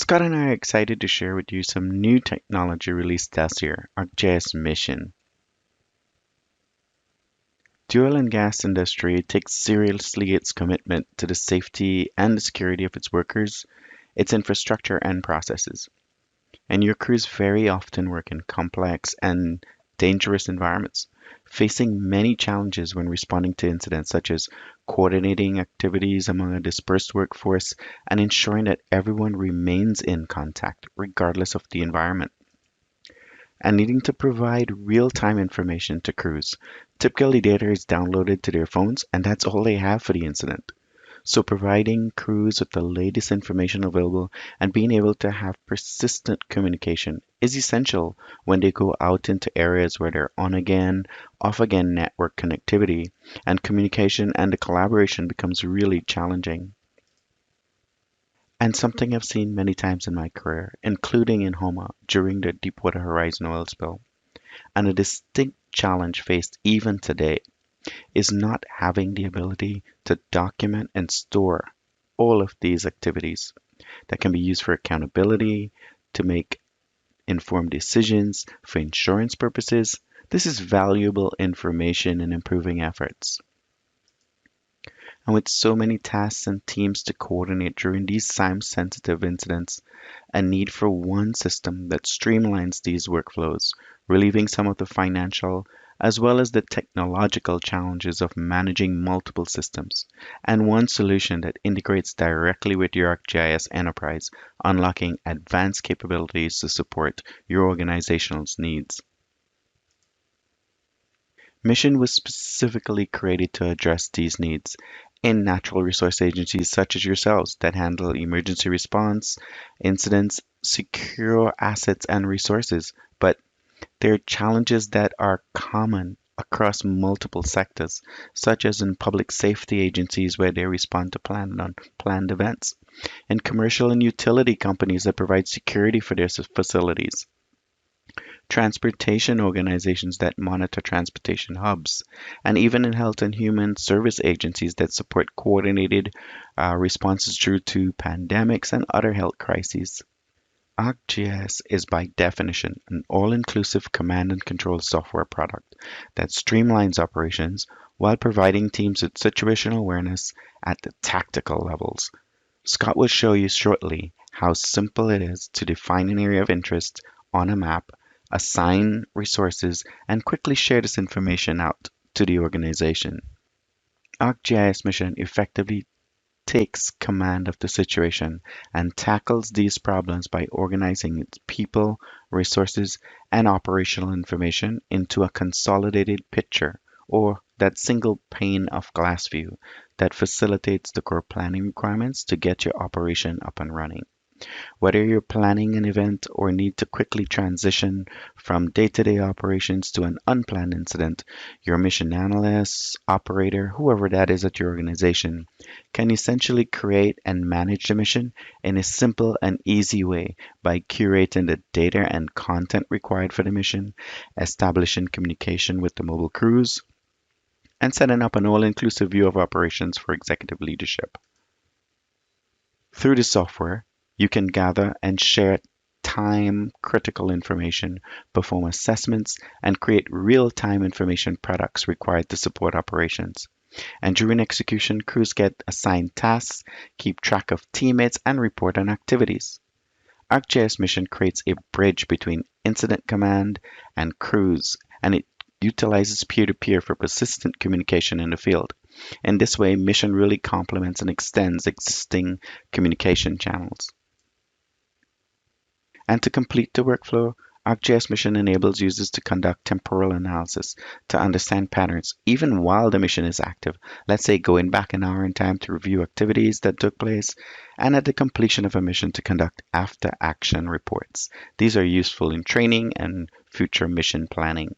Scott and I are excited to share with you some new technology released last year, ArcGIS Mission. The oil and gas industry takes seriously its commitment to the safety and the security of its workers, its infrastructure and processes. And your crews very often work in complex and dangerous environments, facing many challenges when responding to incidents such as coordinating activities among a dispersed workforce and ensuring that everyone remains in contact regardless of the environment. And needing to provide real-time information to crews. Typically, data is downloaded to their phones, and that's all they have for the incident. So providing crews with the latest information available and being able to have persistent communication is essential when they go out into areas where they're on again, off again network connectivity, and communication and the collaboration becomes really challenging. And something I've seen many times in my career, including in Homa during the Deepwater Horizon oil spill, and a distinct challenge faced even today is not having the ability to document and store all of these activities that can be used for accountability, to make informed decisions, for insurance purposes. This is valuable information in improving efforts. And with so many tasks and teams to coordinate during these time-sensitive incidents, a need for one system that streamlines these workflows, relieving some of the financial as well as the technological challenges of managing multiple systems, and one solution that integrates directly with your ArcGIS enterprise, unlocking advanced capabilities to support your organization's needs. Mission was specifically created to address these needs in natural resource agencies such as yourselves that handle emergency response, incidents, secure assets and resources, but there are challenges that are common across multiple sectors, such as in public safety agencies where they respond to planned and unplanned events, in commercial and utility companies that provide security for their facilities, transportation organizations that monitor transportation hubs, and even in health and human service agencies that support coordinated responses due to pandemics and other health crises. ArcGIS is by definition an all-inclusive command and control software product that streamlines operations while providing teams with situational awareness at the tactical levels. Scott will show you shortly how simple it is to define an area of interest on a map, assign resources, and quickly share this information out to the organization. ArcGIS Mission effectively takes command of the situation and tackles these problems by organizing its people, resources, and operational information into a consolidated picture or that single pane of glass view that facilitates the core planning requirements to get your operation up and running. Whether you're planning an event or need to quickly transition from day-to-day operations to an unplanned incident, your mission analyst, operator, whoever that is at your organization, can essentially create and manage the mission in a simple and easy way by curating the data and content required for the mission, establishing communication with the mobile crews, and setting up an all-inclusive view of operations for executive leadership. Through the software, you can gather and share time-critical information, perform assessments, and create real-time information products required to support operations. And during execution, crews get assigned tasks, keep track of teammates, and report on activities. ArcGIS Mission creates a bridge between incident command and crews, and it utilizes peer-to-peer for persistent communication in the field. In this way, Mission really complements and extends existing communication channels. And to complete the workflow, ArcGIS Mission enables users to conduct temporal analysis to understand patterns even while the mission is active. Let's say going back an hour in time to review activities that took place, and at the completion of a mission to conduct after-action reports. These are useful in training and future mission planning.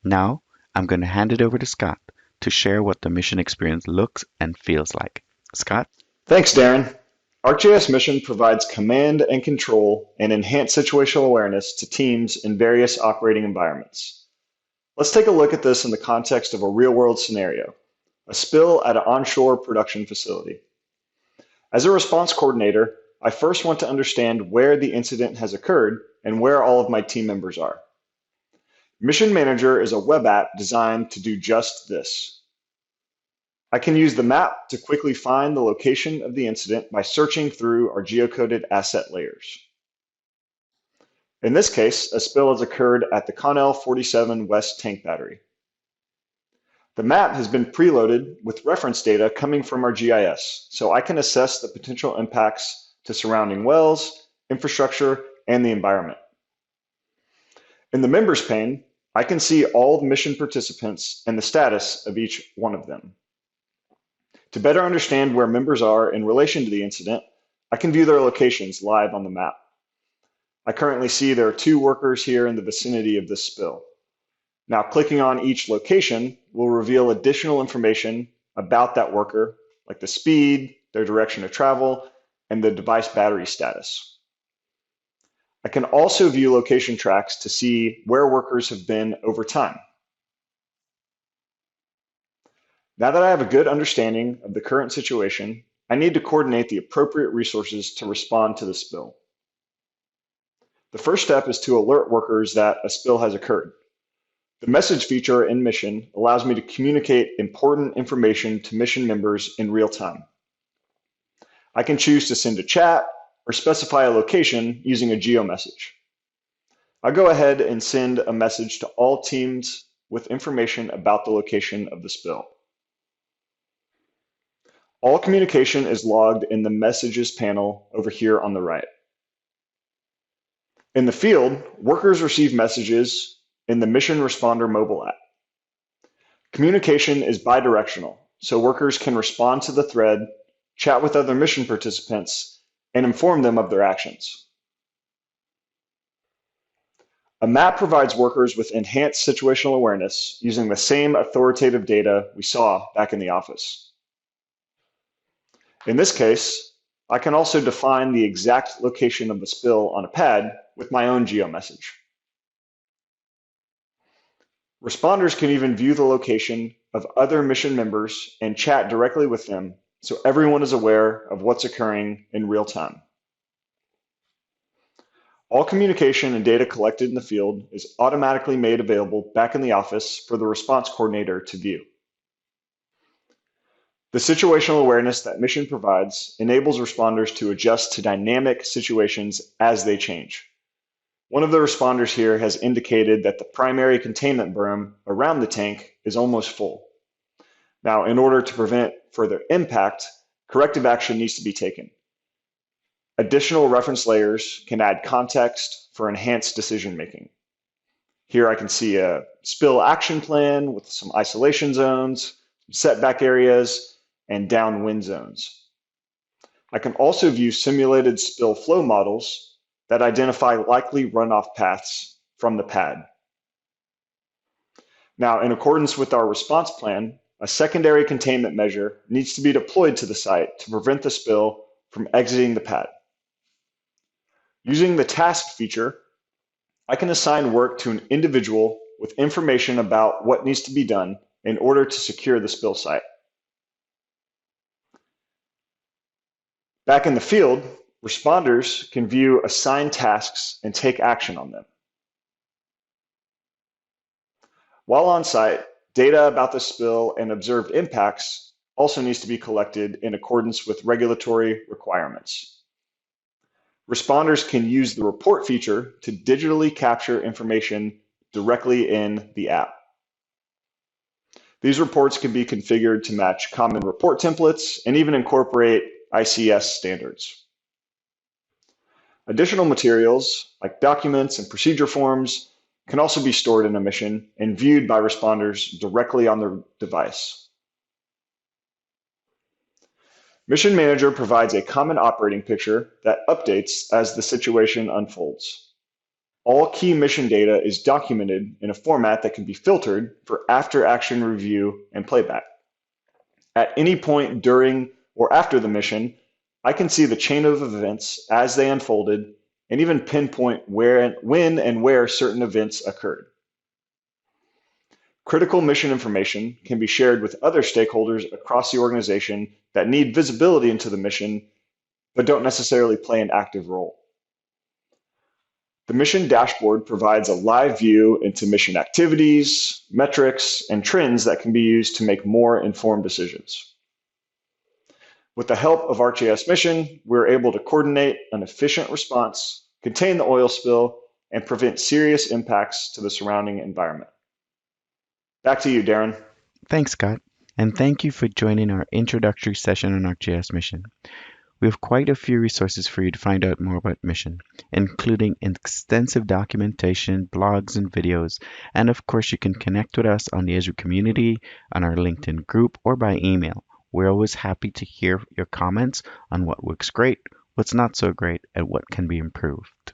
Now, I'm going to hand it over to Scott to share what the mission experience looks and feels like. Scott? Thanks, Darren. ArcGIS Mission provides command and control and enhanced situational awareness to teams in various operating environments. Let's take a look at this in the context of a real-world scenario, a spill at an onshore production facility. As a response coordinator, I first want to understand where the incident has occurred and where all of my team members are. Mission Manager is a web app designed to do just this. I can use the map to quickly find the location of the incident by searching through our geocoded asset layers. In this case, a spill has occurred at the Connell 47 West tank battery. The map has been preloaded with reference data coming from our GIS, so I can assess the potential impacts to surrounding wells, infrastructure, and the environment. In the Members pane, I can see all the mission participants and the status of each one of them. To better understand where members are in relation to the incident, I can view their locations live on the map. I currently see there are 2 workers here in the vicinity of this spill. Now, clicking on each location will reveal additional information about that worker, like the speed, their direction of travel, and the device battery status. I can also view location tracks to see where workers have been over time. Now that I have a good understanding of the current situation, I need to coordinate the appropriate resources to respond to the spill. The first step is to alert workers that a spill has occurred. The message feature in Mission allows me to communicate important information to Mission members in real time. I can choose to send a chat or specify a location using a geo message. I'll go ahead and send a message to all teams with information about the location of the spill. All communication is logged in the Messages panel over here on the right. In the field, workers receive messages in the Mission Responder mobile app. Communication is bidirectional, so workers can respond to the thread, chat with other mission participants, and inform them of their actions. A map provides workers with enhanced situational awareness using the same authoritative data we saw back in the office. In this case, I can also define the exact location of the spill on a pad with my own geo message. Responders can even view the location of other mission members and chat directly with them, so everyone is aware of what's occurring in real time. All communication and data collected in the field is automatically made available back in the office for the response coordinator to view. The situational awareness that Mission provides enables responders to adjust to dynamic situations as they change. One of the responders here has indicated that the primary containment berm around the tank is almost full. Now, in order to prevent further impact, corrective action needs to be taken. Additional reference layers can add context for enhanced decision making. Here I can see a spill action plan with some isolation zones, setback areas, and downwind zones. I can also view simulated spill flow models that identify likely runoff paths from the pad. Now, in accordance with our response plan, a secondary containment measure needs to be deployed to the site to prevent the spill from exiting the pad. Using the task feature, I can assign work to an individual with information about what needs to be done in order to secure the spill site. Back in the field, responders can view assigned tasks and take action on them. While on site, data about the spill and observed impacts also needs to be collected in accordance with regulatory requirements. Responders can use the report feature to digitally capture information directly in the app. These reports can be configured to match common report templates and even incorporate ICS standards. Additional materials like documents and procedure forms can also be stored in a mission and viewed by responders directly on their device. Mission Manager provides a common operating picture that updates as the situation unfolds. All key mission data is documented in a format that can be filtered for after-action review and playback. At any point during or after the mission, I can see the chain of events as they unfolded and even pinpoint when and where certain events occurred. Critical mission information can be shared with other stakeholders across the organization that need visibility into the mission but don't necessarily play an active role. The mission dashboard provides a live view into mission activities, metrics, and trends that can be used to make more informed decisions. With the help of ArcGIS Mission, we're able to coordinate an efficient response, contain the oil spill, and prevent serious impacts to the surrounding environment. Back to you, Darren. Thanks, Scott, and thank you for joining our introductory session on ArcGIS Mission. We have quite a few resources for you to find out more about Mission, including extensive documentation, blogs, and videos. And of course, you can connect with us on the Esri community, on our LinkedIn group, or by email. We're always happy to hear your comments on what works great, what's not so great, and what can be improved.